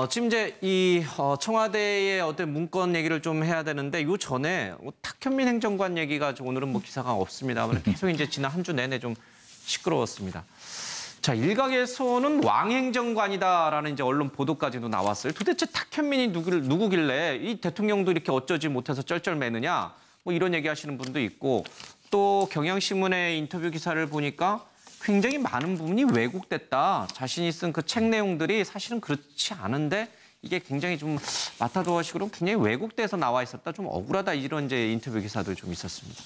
지금 이제 청와대의 어떤 문건 얘기를 좀 해야 되는데 요 전에 탁현민 행정관 얘기가 오늘은 뭐 기사가 없습니다만 계속 이제 지난 한 주 내내 좀 시끄러웠습니다. 자, 일각에서는 왕행정관이다라는 이제 언론 보도까지도 나왔어요. 도대체 탁현민이 누구길래 이 대통령도 이렇게 어쩌지 못해서 쩔쩔매느냐 뭐 이런 얘기하시는 분도 있고 또 경향신문의 인터뷰 기사를 보니까 굉장히 많은 부분이 왜곡됐다. 자신이 쓴 그 책 내용들이 사실은 그렇지 않은데 이게 굉장히 좀 마타도어식으로 굉장히 왜곡돼서 나와 있었다. 좀 억울하다 이런 이제 인터뷰 기사도 좀 있었습니다.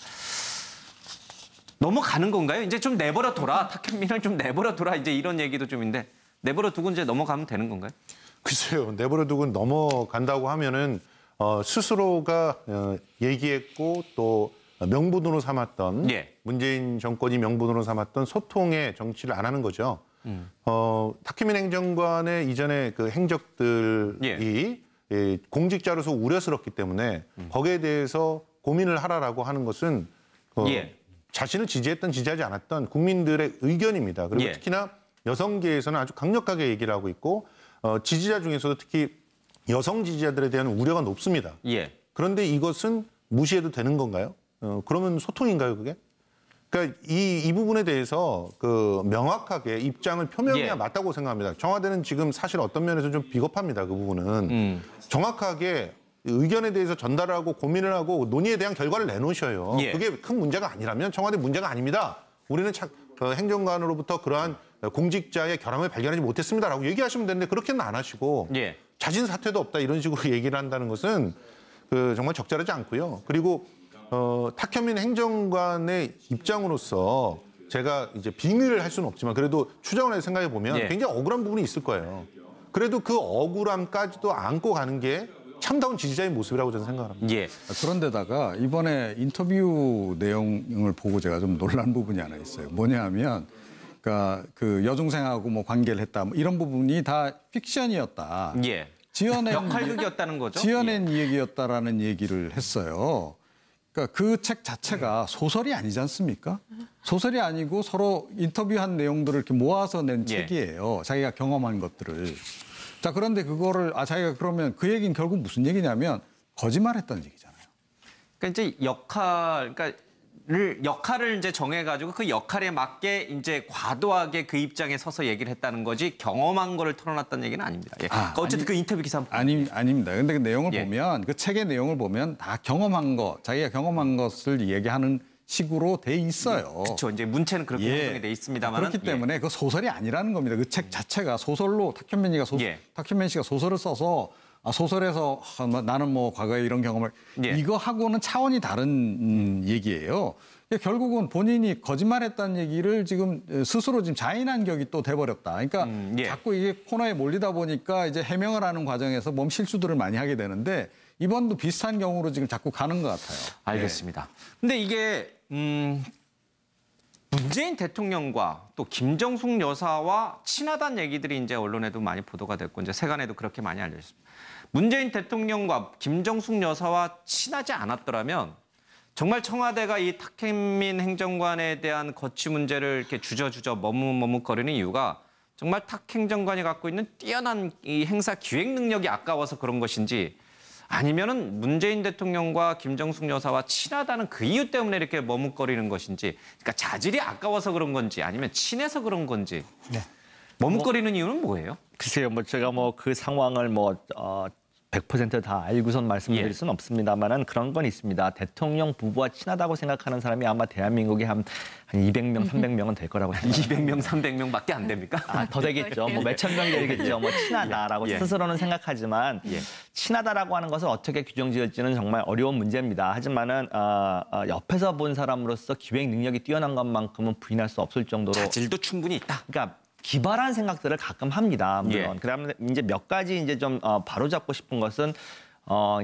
넘어가는 건가요? 이제 좀 내버려 둬라. 탁현민을 좀 내버려 둬라. 이제 이런 얘기도 좀 있는데 내버려 두고 이제 넘어가면 되는 건가요? 글쎄요. 내버려 두고 넘어간다고 하면은 스스로가 얘기했고 또 명분으로 삼았던 문재인 정권이 명분으로 삼았던 소통의 정치를 안 하는 거죠. 탁현민 행정관의 이전의 그 행적들이 공직자로서 우려스럽기 때문에 거기에 대해서 고민을 하라라고 하는 것은 자신을 지지했던 지지하지 않았던 국민들의 의견입니다. 그리고 특히나 여성계에서는 아주 강력하게 얘기를 하고 있고 지지자 중에서도 특히 여성 지지자들에 대한 우려가 높습니다. 그런데 이것은 무시해도 되는 건가요? 그러면 소통인가요, 그게? 그러니까 이 부분에 대해서 그 명확하게 입장을 표명해야 맞다고 생각합니다. 청와대는 지금 사실 어떤 면에서 좀 비겁합니다, 그 부분은. 정확하게 의견에 대해서 전달하고 고민을 하고 논의에 대한 결과를 내놓으셔요. 그게 큰 문제가 아니라면 청와대 문제가 아닙니다. 우리는 행정관으로부터 그러한 공직자의 결함을 발견하지 못했습니다라고 얘기하시면 되는데 그렇게는 안 하시고 자진 사퇴도 없다 이런 식으로 얘기를 한다는 것은 정말 적절하지 않고요. 그리고 탁현민 행정관의 입장으로서 제가 이제 빙의를 할 수는 없지만 그래도 추정을 해서 생각해 보면 굉장히 억울한 부분이 있을 거예요. 그래도 그 억울함까지도 안고 가는 게 참다운 지지자의 모습이라고 저는 생각합니다. 그런데다가 이번에 인터뷰 내용을 보고 제가 좀 놀란 부분이 하나 있어요. 뭐냐면 그러니까 그 여중생하고 뭐 관계를 했다 뭐 이런 부분이 다 픽션이었다. 지어낸 역할극이었다는 거죠. 지어낸 얘기였다라는 얘기를 했어요. 그러니까 그 책 자체가 소설이 아니지 않습니까? 소설이 아니고 서로 인터뷰한 내용들을 이렇게 모아서 낸 책이에요. 자기가 경험한 것들을. 자, 그런데 그거를 자기가 그러면 그 얘기는 결국 무슨 얘기냐면 거짓말했다는 얘기잖아요. 그러니까 이제 역할을 이제 정해가지고 그 역할에 맞게 이제 과도하게 그 입장에 서서 얘기를 했다는 거지 경험한 거를 털어놨다는 얘기는 아닙니다. 그러니까 어쨌든 그 인터뷰 기사 아닙니다. 근데 그 내용을 보면 그 책의 내용을 보면 다 경험한 거, 자기가 경험한 것을 얘기하는 식으로 돼 있어요. 그렇죠. 이제 문체는 그렇게 형성이 돼 있습니다만 그렇기 때문에 그 소설이 아니라는 겁니다. 그 책 자체가 소설로 탁현민 씨가 소설을 써서 소설에서 나는 뭐 과거에 이런 경험을 이거 하고는 차원이 다른 얘기예요. 결국은 본인이 거짓말했다는 얘기를 지금 스스로 지금 자인한 격이 또 돼버렸다. 그러니까 자꾸 이게 코너에 몰리다 보니까 이제 해명을 하는 과정에서 몸 실수들을 많이 하게 되는데 이번도 비슷한 경우로 지금 자꾸 가는 것 같아요. 알겠습니다. 근데 이게 문재인 대통령과 또 김정숙 여사와 친하다는 얘기들이 이제 언론에도 많이 보도가 됐고 이제 세간에도 그렇게 많이 알려졌습니다. 문재인 대통령과 김정숙 여사와 친하지 않았더라면 정말 청와대가 이 탁현민 행정관에 대한 거취 문제를 이렇게 주저주저 머뭇머뭇거리는 이유가 정말 탁 행정관이 갖고 있는 뛰어난 이 행사 기획 능력이 아까워서 그런 것인지 아니면은 문재인 대통령과 김정숙 여사와 친하다는 그 이유 때문에 이렇게 머뭇거리는 것인지 그러니까 자질이 아까워서 그런 건지 아니면 친해서 그런 건지 머뭇거리는 이유는 뭐예요? 글쎄요, 제가 그 상황을 100% 다 알고선 말씀드릴 수는 없습니다만은 그런 건 있습니다. 대통령 부부와 친하다고 생각하는 사람이 아마 대한민국에 한 200명, 300명은 될 거라고 생각합니다. 200명, 300명밖에 안 됩니까? 더 되겠죠. 몇천 명 되겠죠. 친하다라고 스스로는 생각하지만 친하다라고 하는 것을 어떻게 규정 지을지는 정말 어려운 문제입니다. 하지만은 옆에서 본 사람으로서 기획 능력이 뛰어난 것만큼은 부인할 수 없을 정도로 자질도 충분히 있다. 그러니까 기발한 생각들을 가끔 합니다. 물론. 그다음에 이제 몇 가지 이제 좀 바로잡고 싶은 것은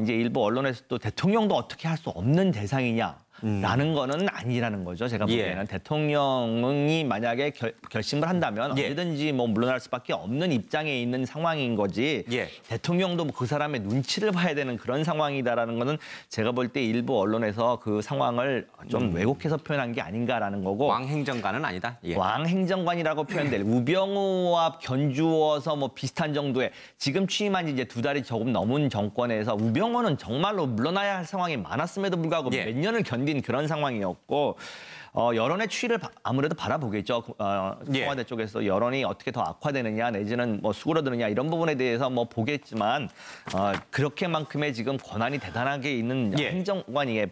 이제 일부 언론에서도 대통령도 어떻게 할 수 없는 대상이냐. 라는 거는 아니라는 거죠. 제가 보기에는 대통령이 만약에 결심을 한다면 언제든지 뭐 물러날 수밖에 없는 입장에 있는 상황인 거지. 대통령도 그 사람의 눈치를 봐야 되는 그런 상황이다라는 거는 제가 볼 때 일부 언론에서 그 상황을 좀 왜곡해서 표현한 게 아닌가라는 거고. 왕행정관은 아니다. 왕행정관이라고 표현될 우병우와 견주어서 뭐 비슷한 정도의 지금 취임한 지 이제 2달이 조금 넘은 정권에서 우병우는 정말로 물러나야 할 상황이 많았음에도 불구하고 몇 년을 견딘 그런 상황이었고 여론의 추이를 아무래도 바라보겠죠. 청와대 쪽에서 여론이 어떻게 더 악화되느냐 내지는 뭐 수그러드느냐 이런 부분에 대해서 뭐 보겠지만 그렇게만큼의 지금 권한이 대단하게 있는 행정관이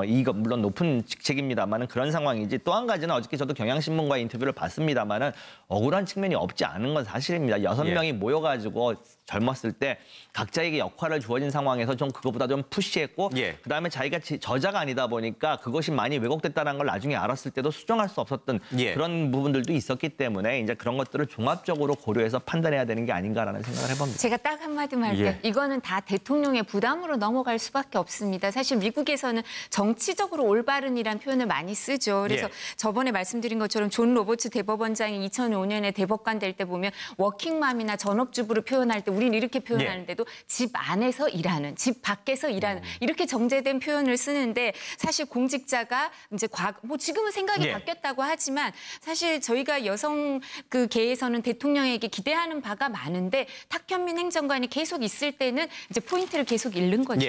이거 물론 높은 직책입니다만은 그런 상황이지. 또 한 가지는 어저께 저도 경향신문과의 인터뷰를 봤습니다만은 억울한 측면이 없지 않은 건 사실입니다. 6명이 모여가지고 젊었을 때 각자에게 역할을 주어진 상황에서 좀 그거보다 좀 푸시했고 그다음에 자기가 저자가 아니다 보니까 그것이 많이 왜곡됐다는 걸 나중에 알았을 때도 수정할 수 없었던 그런 부분들도 있었기 때문에 이제 그런 것들을 종합적으로 고려해서 판단해야 되는 게 아닌가라는 생각을 해봅니다. 제가 딱 한마디만 할게요. 이거는 다 대통령의 부담으로 넘어갈 수밖에 없습니다. 사실 미국에서는 정치적으로 올바른이라는 표현을 많이 쓰죠. 그래서 저번에 말씀드린 것처럼 존 로버츠 대법원장이 2005년에 대법관 될 때 보면 워킹맘이나 전업주부를 표현할 때 우리는 이렇게 표현하는데도 집 안에서 일하는, 집 밖에서 일하는 이렇게 정제된 표현을 쓰는데 사실 공직자가 이제 뭐 지금은 생각이 바뀌었다고 하지만 사실 저희가 여성 그 계에서는 대통령에게 기대하는 바가 많은데 탁현민 행정관이 계속 있을 때는 이제 포인트를 계속 잃는 거죠.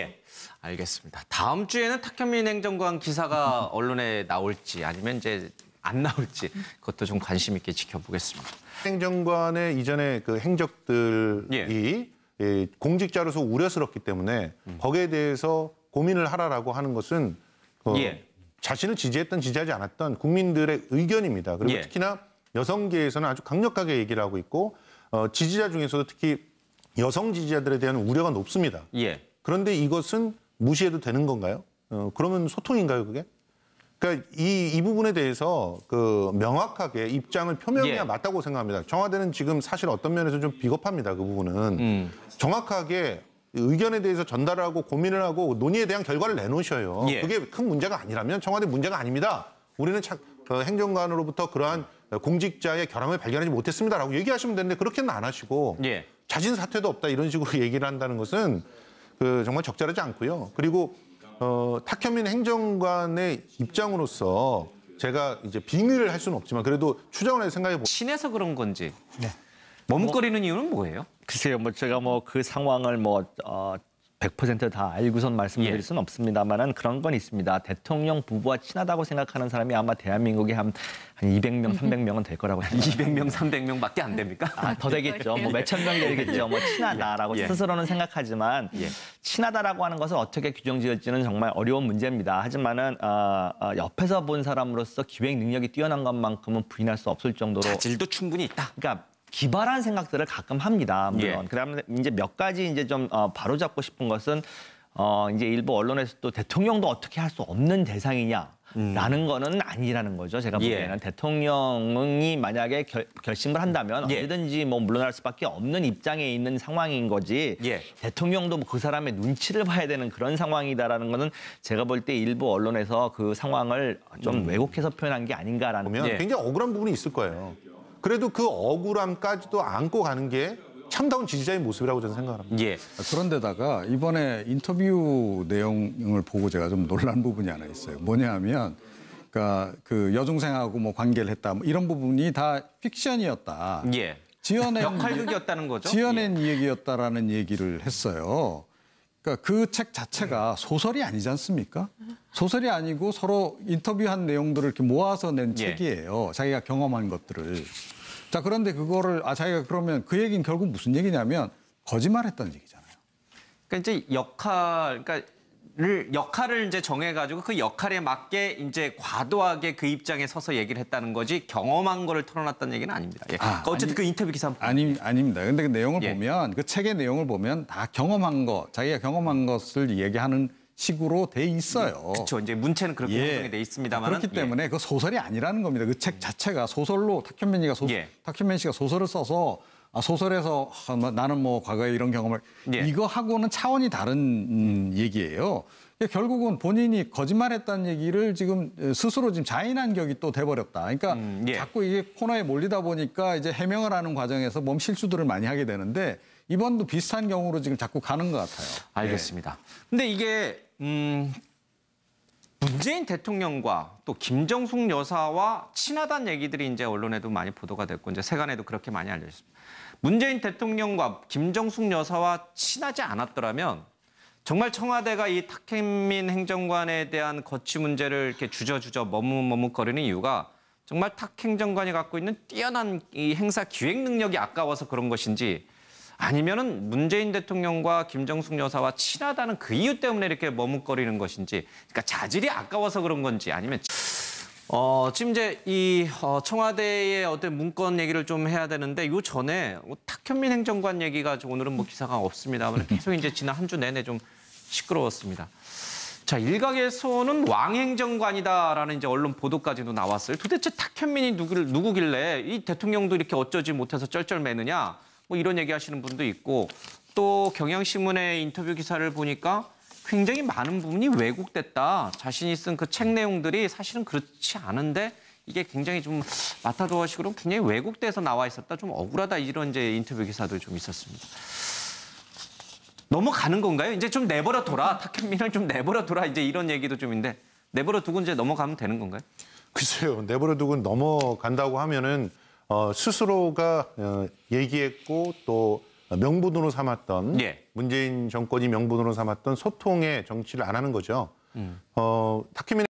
알겠습니다. 다음 주에는 탁현민 행정관 기사가 언론에 나올지 아니면 이제 안 나올지 그것도 좀 관심 있게 지켜보겠습니다. 행정관의 이전의 그 행적들이 공직자로서 우려스럽기 때문에 거기에 대해서 고민을 하라라고 하는 것은 자신을 지지했던 지지하지 않았던 국민들의 의견입니다. 그리고 특히나 여성계에서는 아주 강력하게 얘기를 하고 있고 지지자 중에서도 특히 여성 지지자들에 대한 우려가 높습니다. 그런데 이것은 무시해도 되는 건가요? 그러면 소통인가요, 그게? 그러니까 이 부분에 대해서 그 명확하게 입장을 표명해야 맞다고 생각합니다. 청와대는 지금 사실 어떤 면에서 좀 비겁합니다. 그 부분은 정확하게 의견에 대해서 전달하고 고민을 하고 논의에 대한 결과를 내놓으셔요. 그게 큰 문제가 아니라면 청와대 문제가 아닙니다. 우리는 행정관으로부터 그러한 공직자의 결함을 발견하지 못했습니다라고 얘기하시면 되는데 그렇게는 안 하시고 자진 사퇴도 없다 이런 식으로 얘기를 한다는 것은 정말 적절하지 않고요. 그리고 탁현민 행정관의 입장으로서 제가 이제 빙의를 할 수는 없지만 그래도 추정을 해서 생각해 보면 친해서 그런 건지 머뭇거리는 이유는 뭐예요? 글쎄요, 뭐 제가 뭐 그 상황을 100% 다 알고선 말씀드릴 수는 없습니다만은 그런 건 있습니다. 대통령 부부와 친하다고 생각하는 사람이 아마 대한민국에 한 200명, 300명은 될 거라고 생각합니다. 200명, 300명밖에 안 됩니까? 더 되겠죠. 뭐 몇천 명이 되겠죠. 뭐 친하다라고 스스로는 생각하지만 친하다라고 하는 것을 어떻게 규정 지을지는 정말 어려운 문제입니다. 하지만은 옆에서 본 사람으로서 기획 능력이 뛰어난 것만큼은 부인할 수 없을 정도로 자질도 충분히 있다. 그러니까 기발한 생각들을 가끔 합니다. 물론. 그다음에 이제 몇 가지 이제 좀 바로잡고 싶은 것은 이제 일부 언론에서 또 대통령도 어떻게 할 수 없는 대상이냐라는 거는 아니라는 거죠. 제가 보기에는 대통령이 만약에 결심을 한다면 언제든지 뭐 물러날 수밖에 없는 입장에 있는 상황인 거지. 대통령도 그 사람의 눈치를 봐야 되는 그런 상황이다라는 거는 제가 볼 때 일부 언론에서 그 상황을 좀 왜곡해서 표현한 게 아닌가라는. 보면 굉장히 억울한 부분이 있을 거예요. 그래도 그 억울함까지도 안고 가는 게 참다운 지지자의 모습이라고 저는 생각합니다. 그런데다가 이번에 인터뷰 내용을 보고 제가 좀 놀란 부분이 하나 있어요. 뭐냐면, 그러니까 그 여중생하고 뭐 관계를 했다, 뭐 이런 부분이 다 픽션이었다. 지어낸 역할극이었다는 거죠. 지어낸 얘기였다라는 얘기를 했어요. 그러니까 그 책 자체가 소설이 아니지 않습니까? 소설이 아니고 서로 인터뷰한 내용들을 이렇게 모아서 낸 책이에요. 자기가 경험한 것들을. 자, 그런데 그거를 자기가 그러면 그 얘기는 결국 무슨 얘기냐면 거짓말했다는 얘기잖아요. 그러니까 이제 역할을 이제 정해가지고 그 역할에 맞게 이제 과도하게 그 입장에 서서 얘기를 했다는 거지 경험한 거를 털어놨다는 얘기는 아닙니다. 그러니까 어쨌든 그 인터뷰 기사 아닙니다. 근데 그 내용을 보면 그 책의 내용을 보면 다 경험한 거, 자기가 경험한 것을 얘기하는 식으로 돼 있어요. 그렇죠. 이제 문체는 그렇게 형성이 돼 있습니다만 그렇기 때문에 그 소설이 아니라는 겁니다. 그 책 자체가 소설로 탁현민 씨가 소설을 써서 소설에서 나는 뭐 과거에 이런 경험을 이거 하고는 차원이 다른 얘기예요. 결국은 본인이 거짓말했다는 얘기를 지금 스스로 지금 자인한 격이 또 돼버렸다. 그러니까 자꾸 이게 코너에 몰리다 보니까 이제 해명을 하는 과정에서 몸 실수들을 많이 하게 되는데 이번도 비슷한 경우로 지금 자꾸 가는 것 같아요. 알겠습니다. 근데 이게 문재인 대통령과 또 김정숙 여사와 친하다는 얘기들이 이제 언론에도 많이 보도가 됐고 이제 세간에도 그렇게 많이 알려졌습니다. 문재인 대통령과 김정숙 여사와 친하지 않았더라면 정말 청와대가 이 탁현민 행정관에 대한 거취 문제를 이렇게 주저주저 머뭇머뭇거리는 이유가 정말 탁 행정관이 갖고 있는 뛰어난 이 행사 기획 능력이 아까워서 그런 것인지 아니면은 문재인 대통령과 김정숙 여사와 친하다는 그 이유 때문에 이렇게 머뭇거리는 것인지, 그러니까 자질이 아까워서 그런 건지 아니면 지금 이제 이 청와대의 어떤 문건 얘기를 좀 해야 되는데 요 전에 탁현민 행정관 얘기가 오늘은 뭐 기사가 없습니다. 계속 이제 지난 한 주 내내 좀 시끄러웠습니다. 자, 일각에서는 왕행정관이다라는 이제 언론 보도까지도 나왔어요. 도대체 탁현민이 누구길래 이 대통령도 이렇게 어쩌지 못해서 쩔쩔매느냐? 뭐 이런 얘기하시는 분도 있고 또 경향신문의 인터뷰 기사를 보니까 굉장히 많은 부분이 왜곡됐다. 자신이 쓴 그 책 내용들이 사실은 그렇지 않은데 이게 굉장히 좀 마타도어식으로 굉장히 왜곡돼서 나와 있었다. 좀 억울하다. 이런 이제 인터뷰 기사도 좀 있었습니다. 넘어가는 건가요? 이제 좀 내버려 둬라. 탁현민을 좀 내버려 둬라. 이제 이런 얘기도 좀 있는데 내버려 두고 이제 넘어가면 되는 건가요? 글쎄요. 내버려 두고 넘어간다고 하면은 스스로가 얘기했고 또 명분으로 삼았던 문재인 정권이 명분으로 삼았던 소통의 정치를 안 하는 거죠. 탁현민